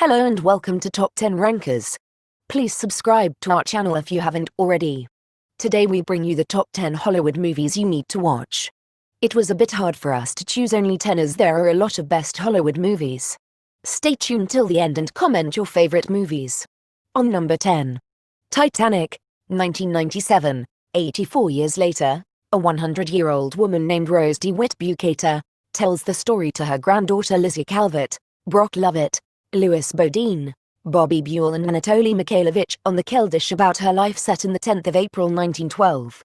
Hello and welcome to Top 10 Rankers. Please subscribe to our channel if you haven't already. Today we bring you the top 10 Hollywood movies you need to watch. It was a bit hard for us to choose only 10 as there are a lot of best Hollywood movies. Stay tuned till the end and comment your favorite movies. On number 10. Titanic, 1997. 84 years later, a 100-year-old woman named Rose DeWitt Bukater tells the story to her granddaughter Lizzie Calvert, Brock Lovett, Louis Bodine, Bobby Buell and Anatoly Mikhailovich on the Keldysh about her life set in the 10th of April 1912.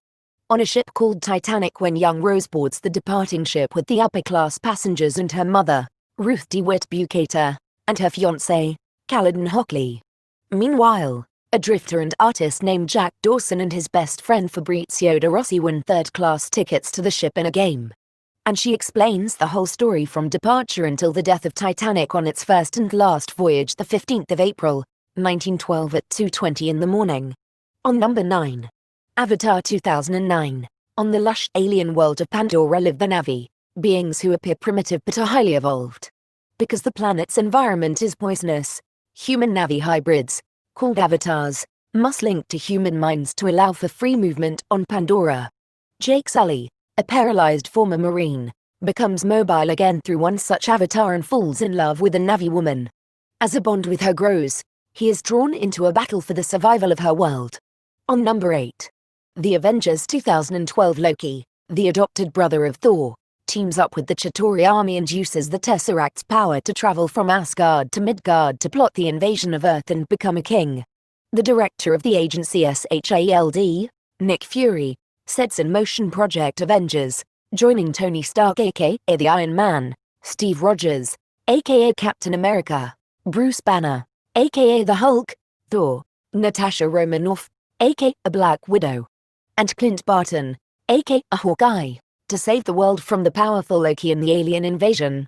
On a ship called Titanic when young Rose boards the departing ship with the upper-class passengers and her mother, Ruth DeWitt Bukater, and her fiancé, Caledon Hockley. Meanwhile, a drifter and artist named Jack Dawson and his best friend Fabrizio De Rossi win third-class tickets to the ship in a game. And she explains the whole story from departure until the death of Titanic on its first and last voyage the 15th of April, 1912 at 2:20 in the morning. On number 9. Avatar 2009. On the lush alien world of Pandora live the Na'vi, beings who appear primitive but are highly evolved. Because the planet's environment is poisonous, human Na'vi hybrids, called avatars, must link to human minds to allow for free movement on Pandora. Jake Sully, a paralyzed former Marine, becomes mobile again through one such avatar and falls in love with a Na'vi woman. As a bond with her grows, he is drawn into a battle for the survival of her world. On number 8. The Avengers 2012 Loki, the adopted brother of Thor, teams up with the Chitauri army and uses the Tesseract's power to travel from Asgard to Midgard to plot the invasion of Earth and become a king. The director of the agency SHIELD, Nick Fury, sets in motion Project Avengers, joining Tony Stark aka the Iron Man, Steve Rogers, aka Captain America, Bruce Banner, aka the Hulk, Thor, Natasha Romanoff, aka Black Widow, and Clint Barton, aka Hawkeye, to save the world from the powerful Loki and the alien invasion.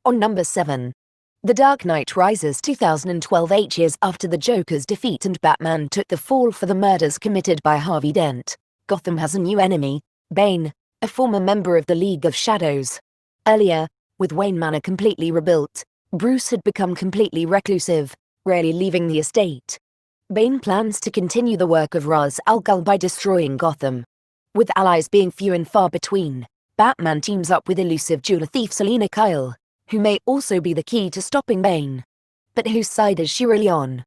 On number 7. The Dark Knight Rises 2012. 8 years after the Joker's defeat and Batman took the fall for the murders committed by Harvey Dent, Gotham has a new enemy, Bane, a former member of the League of Shadows. Earlier, with Wayne Manor completely rebuilt, Bruce had become completely reclusive, rarely leaving the estate. Bane plans to continue the work of Ra's al Ghul by destroying Gotham. With allies being few and far between, Batman teams up with elusive jeweler thief Selina Kyle, who may also be the key to stopping Bane. But whose side is she really on?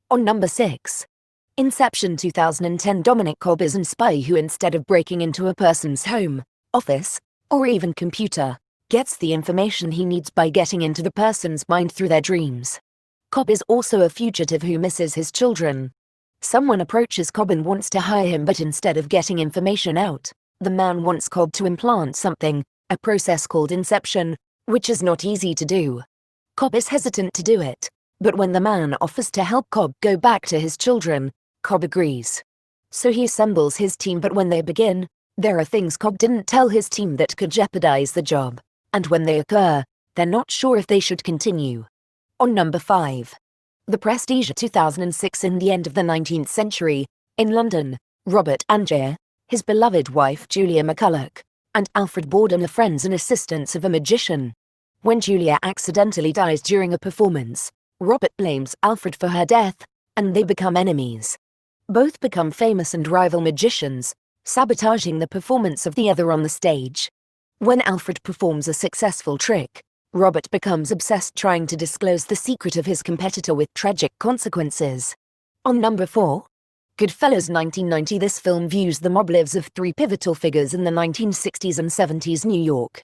On number 6. Inception 2010. Dominic Cobb is a spy who, instead of breaking into a person's home, office, or even computer, gets the information he needs by getting into the person's mind through their dreams. Cobb is also a fugitive who misses his children. Someone approaches Cobb and wants to hire him, but instead of getting information out, the man wants Cobb to implant something, a process called inception, which is not easy to do. Cobb is hesitant to do it, but when the man offers to help Cobb go back to his children, Cobb agrees. So he assembles his team, but when they begin, there are things Cobb didn't tell his team that could jeopardize the job, and when they occur, they're not sure if they should continue. On number 5. The Prestige 2006. In the end of the 19th century, in London, Robert Angier, his beloved wife Julia McCulloch, and Alfred Borden are friends and assistants of a magician. When Julia accidentally dies during a performance, Robert blames Alfred for her death, and they become enemies. Both become famous and rival magicians, sabotaging the performance of the other on the stage. When Alfred performs a successful trick, Robert becomes obsessed trying to disclose the secret of his competitor with tragic consequences. On number 4. Goodfellas 1990. This film views the mob lives of 3 pivotal figures in the 1960s and 70s New York.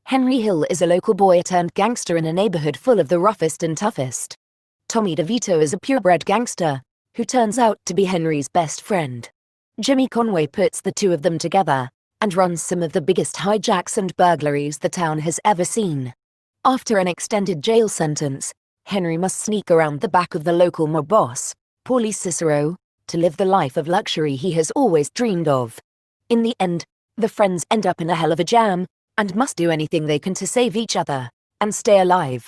Henry Hill is a local boy turned gangster in a neighborhood full of the roughest and toughest. Tommy DeVito is a purebred gangster, who turns out to be Henry's best friend. Jimmy Conway puts the two of them together, and runs some of the biggest hijacks and burglaries the town has ever seen. After an extended jail sentence, Henry must sneak around the back of the local mob boss, Paulie Cicero, to live the life of luxury he has always dreamed of. In the end, the friends end up in a hell of a jam, and must do anything they can to save each other, and stay alive.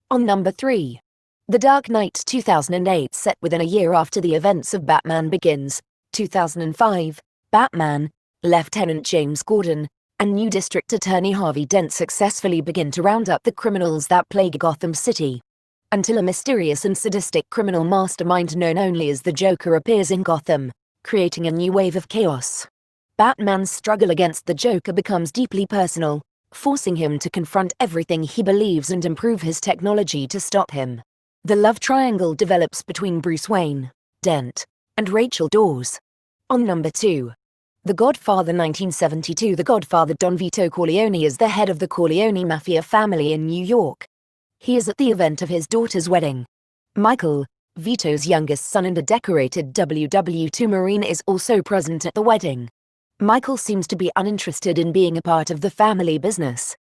On number 3. The Dark Knight 2008. Set within a year after the events of Batman Begins, 2005, Batman, Lieutenant James Gordon, and new District Attorney Harvey Dent successfully begin to round up the criminals that plague Gotham City. until a mysterious and sadistic criminal mastermind known only as the Joker appears in Gotham, creating a new wave of chaos. Batman's struggle against the Joker becomes deeply personal, forcing him to confront everything he believes and improve his technology to stop him. The love triangle develops between Bruce Wayne, Dent, and Rachel Dawes. On number 2. The Godfather 1972. The Godfather Don Vito Corleone is the head of the Corleone Mafia family in New York. He is at the event of his daughter's wedding. Michael, Vito's youngest son and a decorated WW2 Marine, is also present at the wedding. Michael seems to be uninterested in being a part of the family business.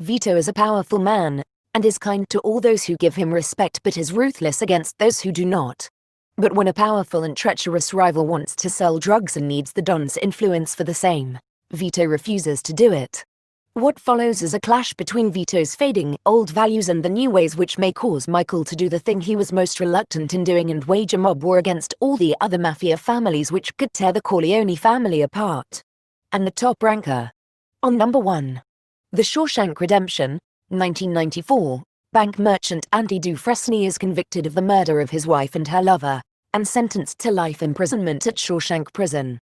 Vito is a powerful man, and is kind to all those who give him respect but is ruthless against those who do not. But when a powerful and treacherous rival wants to sell drugs and needs the Don's influence for the same, Vito refuses to do it. What follows is a clash between Vito's fading old values and the new ways, which may cause Michael to do the thing he was most reluctant in doing and wage a mob war against all the other mafia families, which could tear the Corleone family apart. And the top ranker. On number 1. The Shawshank Redemption, 1994. Bank merchant Andy Dufresne is convicted of the murder of his wife and her lover, and sentenced to life imprisonment at Shawshank Prison.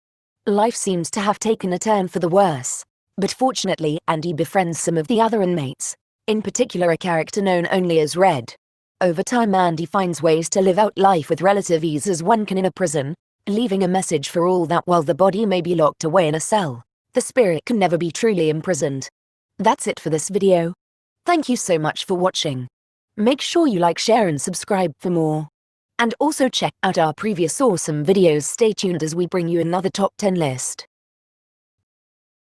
Life seems to have taken a turn for the worse, but fortunately Andy befriends some of the other inmates, in particular a character known only as Red. Over time Andy finds ways to live out life with relative ease as one can in a prison, leaving a message for all that while the body may be locked away in a cell, the spirit can never be truly imprisoned. That's it for this video. Thank you so much for watching. Make sure you like, share and subscribe for more. And also check out our previous awesome videos. Stay tuned as we bring you another top 10 list.